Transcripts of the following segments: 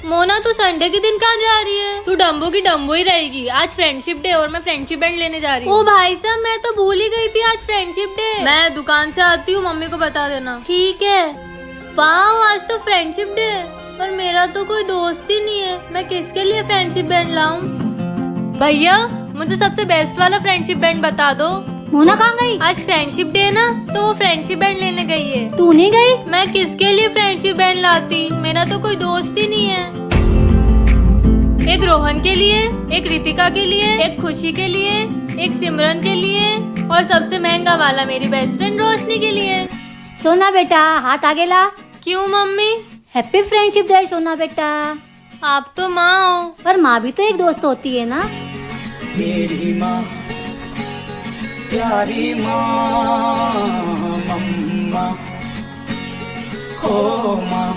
मोना तू संडे के दिन कहाँ जा रही है? तू डम्बो की डम्बो ही रहेगी। आज फ्रेंडशिप डे और मैं फ्रेंडशिप बैंड लेने जा रही हूँ। ओ भाई साहब, मैं तो भूल ही गई थी आज फ्रेंडशिप डे। मैं दुकान से आती हूँ, मम्मी को बता देना। ठीक है। वाह, आज तो फ्रेंडशिप डे है, पर मेरा तो कोई दोस्त ही नहीं है। मैं किसके लिए फ्रेंडशिप बैंड लाऊं? भैया, मुझे सबसे बेस्ट वाला फ्रेंडशिप बैंड बता दो। मोना कहाँ गई? आज फ्रेंडशिप डे ना, तो वो फ्रेंडशिप बैंड लेने गई है। तू नहीं गई? मैं किसके लिए फ्रेंडशिप बैंड लाती? मेरा तो कोई दोस्त ही नहीं है। एक रोहन के लिए, एक रितिका के लिए, एक खुशी के लिए, एक सिमरन के लिए और सबसे महंगा वाला मेरी बेस्ट फ्रेंड रोशनी के लिए। सोना बेटा, हाथ आगे ला। क्यों मम्मी? हैप्पी फ्रेंडशिप डे सोना बेटा। आप तो माँ हो। पर माँ भी तो एक दोस्त होती है ना। मेरी माँ, प्यारी माँ, मम्मा, हो माँ।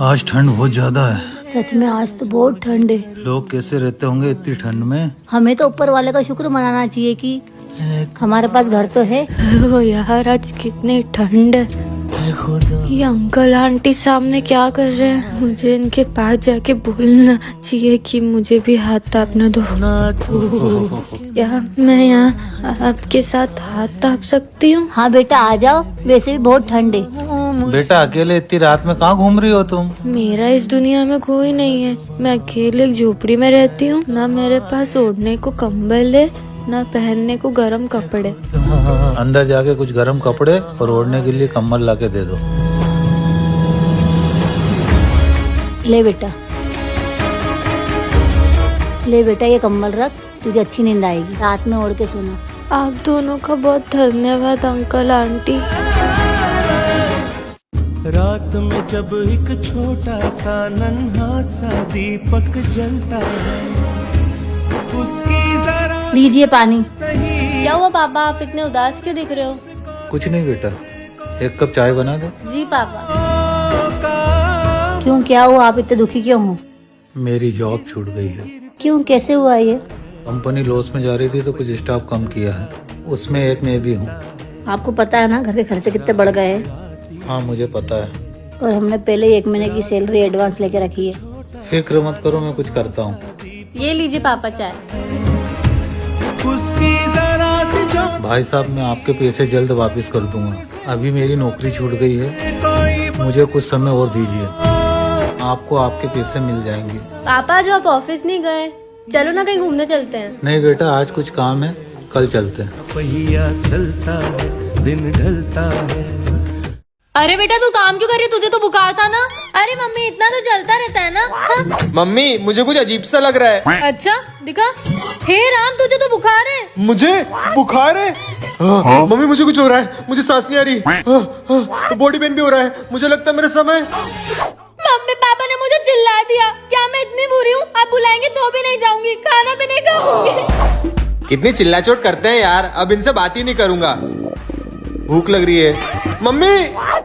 आज ठंड बहुत ज्यादा है। सच में आज तो बहुत ठंड है। लोग कैसे रहते होंगे इतनी ठंड में? हमें तो ऊपर वाले का शुक्र मनाना चाहिए कि हमारे पास घर तो है। ओ यार, आज कितनी ठंड है। ये अंकल आंटी सामने क्या कर रहे हैं? मुझे इनके पास जाके बोलना चाहिए कि मुझे भी हाथ तापना दो। क्या मैं यहाँ आपके साथ हाथ ताप सकती हूँ? हाँ बेटा, आ जाओ। वैसे भी बहुत ठंड है। बेटा, अकेले इतनी रात में कहाँ घूम रही हो तुम? मेरा इस दुनिया में कोई नहीं है। मैं अकेले एक झोपड़ी में रहती हूँ। ना मेरे पास ओढ़ने को कंबल है, ना पहनने को गरम कपड़े। अंदर जाके कुछ गर्म कपड़े और ओढ़ने के लिए कंबल लाके दे दो। ले बेटा, ले बेटा, ये कंबल रख, तुझे अच्छी नींद आएगी। रात में ओढ़ के सोना। आप दोनों का बहुत धन्यवाद अंकल आंटी। रात में जब एक छोटा सा नन्हा सा दीपक जलता है, उसकी जरा लीजिए पानी। क्या हुआ पापा, आप इतने उदास क्यों दिख रहे हो? कुछ नहीं बेटा, एक कप चाय बना दो। जी पापा। क्यों, क्या हुआ? आप इतने दुखी क्यों हो? मेरी जॉब छूट गई है। क्यों, कैसे हुआ ये? कंपनी लॉस में जा रही थी तो कुछ स्टाफ कम किया है, उसमें एक मैं भी हूँ। आपको पता है ना घर के खर्चे कितने बढ़ गए हैं। हाँ मुझे पता है। और हमने पहले ही 1 महीने की सैलरी एडवांस लेके रखी है। फिक्र मत करो, मैं कुछ करता हूँ। ये लीजिए पापा चाय। उसकी जरा सी जो भाई साहब, मैं आपके पैसे जल्द वापस कर दूंगा। अभी मेरी नौकरी छूट गई है, कोई मुझे कुछ समय और दीजिए, आपको आपके पैसे मिल जाएंगे। पापा, जो आप ऑफिस नहीं गए, चलो ना कहीं घूमने चलते हैं। नहीं बेटा, आज कुछ काम है, कल चलते हैं। पहिया चलता है, दिन ढलता है। अरे बेटा, तू काम क्यों कर रही है? तुझे तो बुखार था ना? अरे मम्मी, इतना तो चलता रहता है ना। हाँ? मम्मी, मुझे कुछ अजीब सा लग रहा है। अच्छा, दिखा। हे राम, तुझे तो बुखार है। मुझे बुखार है? मम्मी, मुझे कुछ हो रहा है, मुझे सांस नहीं आ रही, बॉडी पेन भी हो रहा है, मुझे लगता है मेरा समय। मम्मी पापा ने मुझे चिल्ला दिया। क्या मैं इतनी बुरी हूँ? आप बुलाएंगे तो भी नहीं जाऊंगी, खाना भी नहीं खाऊंगी। कितनी चिल्लाचोट करते हैं यार, अब इनसे बात ही नहीं करूंगा। भूख लग रही है। मम्मी,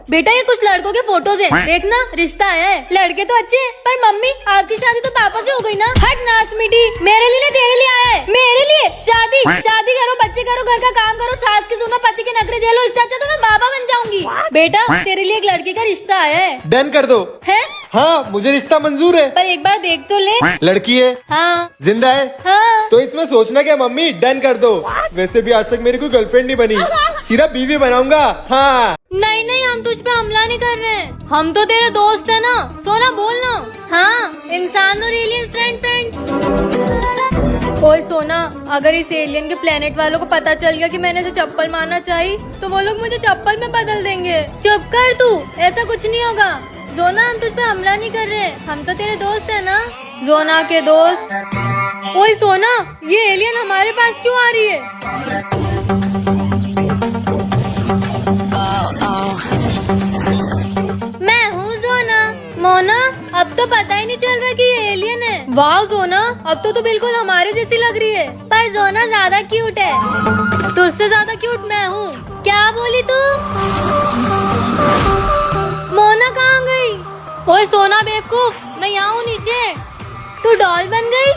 बेटा, ये कुछ लड़कों के फोटोज है, देखना, रिश्ता है। लड़के तो अच्छे हैं, पर मम्मी आपकी शादी तो पापा से हो गई ना। हट नास मिटी, मेरे लिए तेरे लिए आया है। मेरे लिए शादी? शादी करो, बच्चे करो, घर का काम करो, सास की सुनो, पति के नखरे झेलो, इससे अच्छा तो मैं बाबा बन जाऊंगी। बेटा, तेरे लिए एक लड़की का रिश्ता आया है। डन कर दो। है? हाँ, मुझे रिश्ता मंजूर है। पर एक बार देख तो ले। लड़की है? हाँ। जिंदा है? हाँ। तो इसमें सोचना क्या मम्मी, डन कर दो। वैसे भी आज तक मेरी कोई गर्लफ्रेंड नहीं बनी, सीधा बीवी बनाऊंगा। हाँ। नहीं नहीं, हम तुझ पे हमला नहीं कर रहे हैं, हम तो तेरे दोस्त है ना। सोना बोलना। हाँ, इंसान और एलियन फ्रेंड्स। ओए सोना, अगर इस एलियन के प्लेनेट वालों को पता चल गया कि मैंने इसे चप्पल मारना चाहिए, तो वो लोग मुझे चप्पल में बदल देंगे। चुप कर तू, ऐसा कुछ नहीं होगा। जोना, हम तुझ पे हमला नहीं कर रहे, हम तो तेरे दोस्त है ना। जोना के दोस्त। ओए सोना, ये एलियन हमारे पास क्यों आ रही है? मैं हूँ जोना। मोना, अब तो पता ही नहीं चल रहा कि ये एलियन है। वाह जोना, अब तो तू बिल्कुल हमारे जैसी लग रही है। पर जोना ज्यादा क्यूट है। तुझसे ज्यादा क्यूट मैं हूँ। क्या बोली तू? मोना कहाँ गई? ओए सोना बेवकूफ, मैं यहाँ हूँ नीचे। तू डॉल बन गई?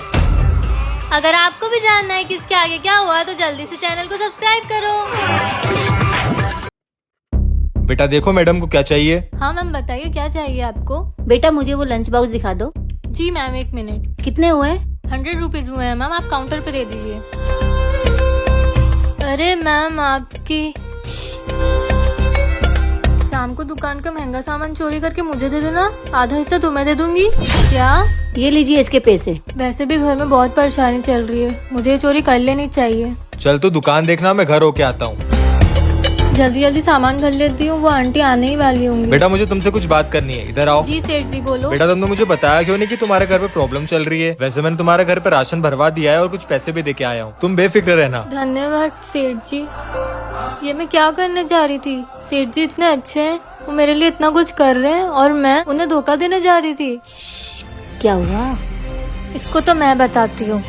अगर आपको भी जानना है कि इसके आगे क्या हुआ, तो जल्दी से चैनल को सब्सक्राइब करो। बेटा देखो मैडम को क्या चाहिए। हाँ मैम बताइए क्या चाहिए आपको। बेटा मुझे वो लंच बॉक्स दिखा दो। जी मैम 1 मिनट। कितने हुए? 100 रुपीज हुए हैं मैम, आप काउंटर पे दे दीजिए। अरे मैम आपकी शाम को दुकान का महंगा सामान चोरी करके मुझे दे देना, आधा हिस्सा तुम्हें दे दूंगी। क्या? ये लीजिए इसके पैसे। वैसे भी घर में बहुत परेशानी चल रही है, मुझे ये चोरी कर लेनी चाहिए। चल तू दुकान देखना, मैं घर होके आता हूँ। जल्दी जल्दी सामान भर लेती हूँ, वो आंटी आने ही वाली होंगी। बेटा मुझे तुमसे कुछ बात करनी है, इधर आओ। जी सेठ जी बोलो। बेटा तुमने मुझे बताया क्यों नहीं कि तुम्हारे घर पे प्रॉब्लम चल रही है। वैसे मैंने तुम्हारे घर पे राशन भरवा दिया है और कुछ पैसे भी देके आया हूँ, तुम बेफिक्र रहना। धन्यवाद सेठ जी। ये मैं क्या करने जा रही थी? सेठ जी इतने अच्छे हैं, वो मेरे लिए इतना कुछ कर रहे हैं और मैं उन्हें धोखा देने जा रही थी। क्या हुआ? इसको तो मैं बताती हूँ।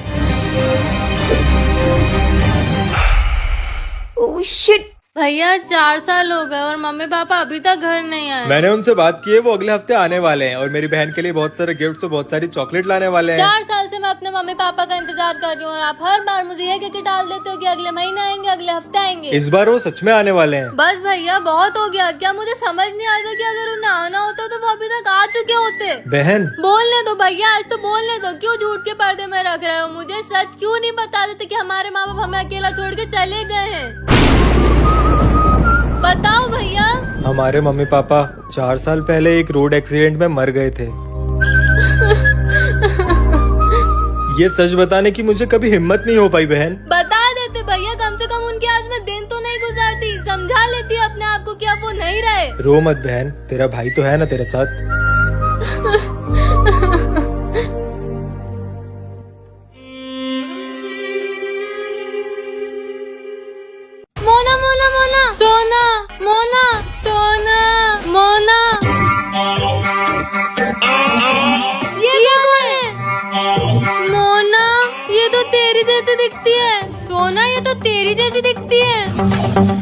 Oh shit. भैया 4 साल हो गए और मम्मी पापा अभी तक घर नहीं आए। मैंने उनसे बात की है, वो अगले हफ्ते आने वाले हैं और मेरी बहन के लिए बहुत सारे गिफ्ट्स और बहुत सारी चॉकलेट लाने वाले हैं। 4 साल से मैं अपने मम्मी पापा का इंतजार कर रही हूँ और आप हर बार मुझे ये कहकर टाल देते हो कि अगले महीने आएंगे, अगले हफ्ते आएंगे। इस बार वो सच में आने वाले हैं। बस भैया बहुत हो गया। क्या मुझे समझ नहीं आता कि अगर उन्हें आना होता तो वो अभी तक आ चुके होते। बहन बोलने दो भैया, आज तो बोलने दो। क्यों झूठ के पर्दे में रख रहे हो मुझे? सच क्यों नहीं बता देते कि हमारे माँ बाप हमें अकेला छोड़ के चले गए हैं? बताओ भैया। हमारे मम्मी पापा 4 साल पहले एक रोड एक्सीडेंट में मर गए थे। ये सच बताने की मुझे कभी हिम्मत नहीं हो पाई बहन। बता देते भैया, कम से कम उनके आज में दिन तो नहीं गुजारती, समझा लेती अपने आप को कि अब वो नहीं रहे। रो मत बहन, तेरा भाई तो है ना तेरे साथ। मोना मोना मोना सोना, मोना सोना, मोना। ये कौन है? मोना ये तो तेरी जैसी दिखती है। सोना ये तो तेरी जैसी दिखती है।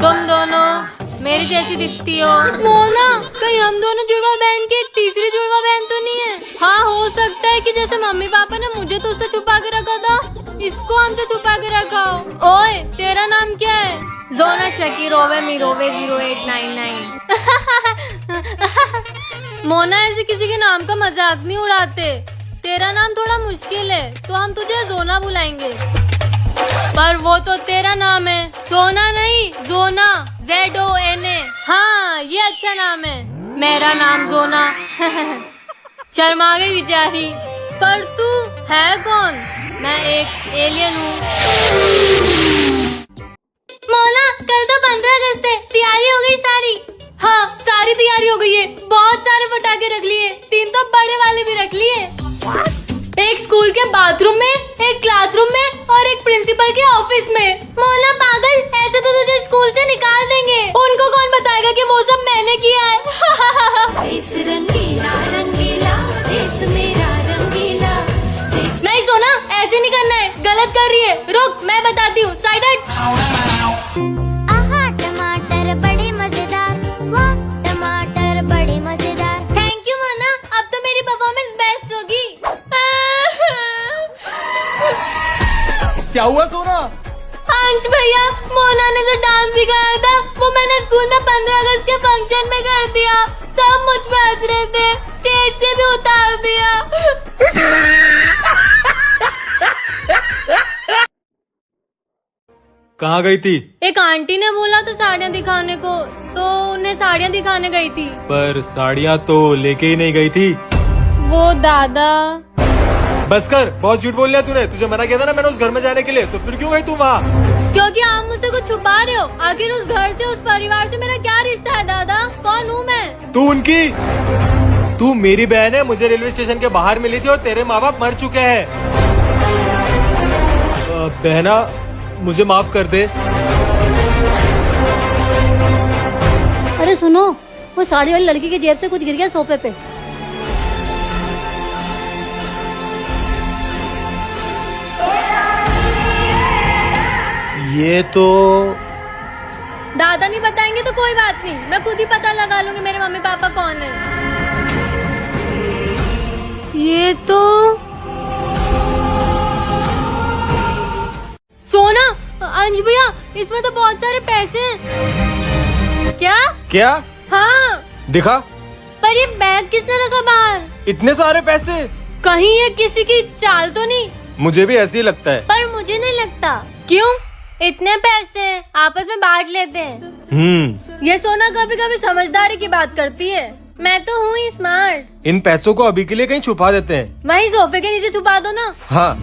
तुम दोनों मेरी जैसी दिखती हो। मोना कहीं हम दोनों जुड़वा बहन की एक तीसरी जुड़वा बहन तो नहीं है? हाँ हो सकता है कि जैसे मम्मी पापा ने मुझे तो उससे छुपा के रखा था, इसको हमसे छुपा के रखा हो। ओए तेरा नाम क्या है? जोना शकीरोवे मीरोवे 0899। मोना ऐसे किसी के नाम का मजाक नहीं उड़ाते। तेरा नाम थोड़ा मुश्किल है तो हम तुझे जोना बुलाएंगे, पर वो तो तेरा नाम है। सोना नहीं, जोना, ZONA। हाँ ये अच्छा नाम है। मेरा नाम जोना। शर्मा गई बेचारी। पर तू है कौन? मैं एक एलियन हूँ। मोना कल तो 15 अगस्त है, तैयारी हो गई सारी? हाँ सारी तैयारी हो गई है, बहुत सारे पटाखे रख लिए, 3 तो बड़े वाले भी रख लिए। एक स्कूल के बाथरूम में, एक क्लासरूम में और एक प्रिंसिपल के ऑफिस में। मोना पागल, ऐसे तो तुझे स्कूल से निकाल देंगे। उनको कौन बताएगा कि वो सब मैंने किया है? देश रंगीला रंगीला, देश मेरा रंगीला, देश। नहीं सोना ऐसे नहीं करना है, गलत कर रही है। रुक मैं बताती हूँ, साइड हट। आहा टमाटर बड़े मजेदार, वाह टमाटर बड़े मजेदार। थैंक यू मोना, अब तो मेरी परफॉर्मेंस बेस्ट होगी। क्या हुआ सोना? अंश भैया, मोना ने जो डांस सिखाया था वो मैंने स्कूल में 15 अगस्त के फंक्शन में कर दिया। सब मुझ पे हंस रहे थे, स्टेज से भी उतार दिया। कहाँ गई थी? एक आंटी ने बोला था साड़ियाँ दिखाने को, तो उन्हें साड़ियाँ दिखाने गई थी। पर साड़ियाँ तो लेके ही नहीं गई थी। वो दादा। बस कर, बहुत झूठ बोल लिया तूने। तुझे मना किया था ना मैंने उस घर में जाने के लिए, तो फिर क्यों गई तू वहाँ? क्योंकि आप मुझसे कुछ छुपा रहे हो। आखिर उस घर से, उस परिवार से मेरा क्या रिश्ता है दादा? कौन हूँ मैं? तू उनकी, तू मेरी बहन है, मुझे रेलवे स्टेशन के बाहर मिली थी और तेरे माँ बाप मर चुके हैं। बहना मुझे माफ कर दे। अरे सुनो, वो साड़ी वाली लड़की की जेब से कुछ गिर गया सोफे पे। ये तो दादा नहीं बताएंगे तो कोई बात नहीं, मैं खुद ही पता लगा लूंगी मेरे मम्मी पापा कौन है। ये तो सोना। अंश भैया इसमें तो बहुत सारे पैसे हैं। क्या? क्या? हाँ दिखा। पर ये बैग किसने रखा बाहर? इतने सारे पैसे, कहीं ये किसी की चाल तो नहीं? मुझे भी ऐसे ही लगता है। पर मुझे नहीं लगता। क्यों? इतने पैसे आपस में बांट लेते हैं। ये सोना कभी कभी समझदारी की बात करती है। मैं तो हूँ ही स्मार्ट। इन पैसों को अभी के लिए कहीं छुपा देते हैं। वहीं सोफे के नीचे छुपा दो ना। हाँ।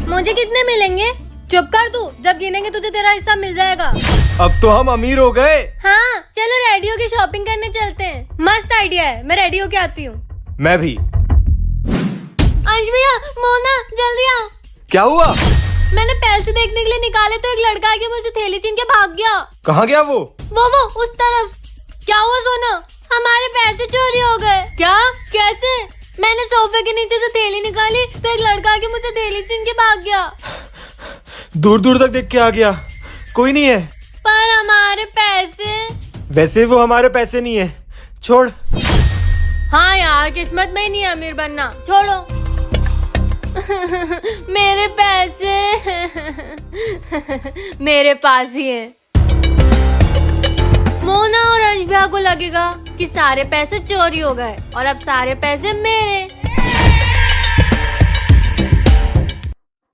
मुझे कितने मिलेंगे? चुप कर तू, जब गिनेंगे तुझे तेरा हिस्सा मिल जाएगा। अब तो हम अमीर हो गए। हाँ चलो रेडियो की शॉपिंग करने चलते हैं। मस्त आइडिया है, मैं रेडियो के आती हूँ। मैं भी। अंश भैया, मोना जल्दी आओ। क्या हुआ? मैंने पैसे देखने के लिए निकाले तो एक लड़का आके मुझे थैली छीन के भाग गया। कहाँ गया वो? वो उस तरफ। क्या हुआ सोना? हमारे पैसे चोरी हो गए। क्या? कैसे? मैंने सोफे के नीचे से थैली निकाली तो एक लड़का आके मुझे थैली छीन के भाग गया। दूर दूर तक देख के आ गया, कोई नहीं है। पर हमारे पैसे? वैसे वो हमारे पैसे नहीं है, छोड़। हाँ यार, किस्मत में ही नहीं है अमीर बनना, छोड़ो। मेरे पैसे मेरे पास ही है। मोना और अजबिया को लगेगा कि सारे पैसे चोरी हो गए और अब सारे पैसे मेरे।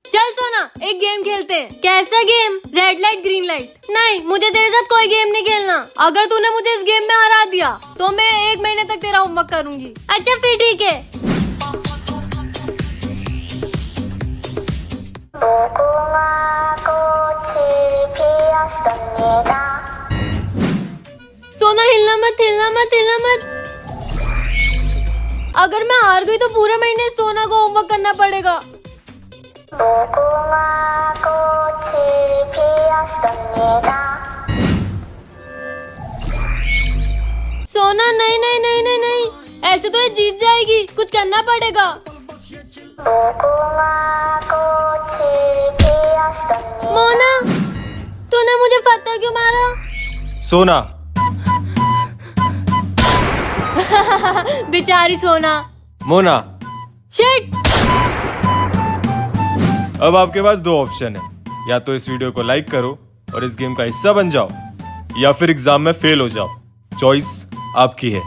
चल सोना, एक गेम खेलते हैं। कैसा game? Red light green light? नहीं, मुझे तेरे साथ कोई गेम नहीं खेलना। अगर तूने मुझे इस गेम में हरा दिया तो मैं 1 महीने तक तेरा होमवर्क करूंगी। अच्छा फिर ठीक है। सोना हिलना मत, हिलना मत, हिलना मत। अगर मैं हार गई तो पूरे महीने सोना को होमवर्क करना पड़ेगा। सोना नहीं नहीं नहीं नहीं नहीं, ऐसे तो ये जीत जाएगी, कुछ करना पड़ेगा। मोना, तूने मुझे पत्थर क्यों मारा? सोना। बेचारी सोना। मोना। शिट। अब आपके पास 2 ऑप्शन है, या तो इस वीडियो को लाइक करो और इस गेम का हिस्सा बन जाओ, या फिर एग्जाम में फेल हो जाओ। चॉइस आपकी है।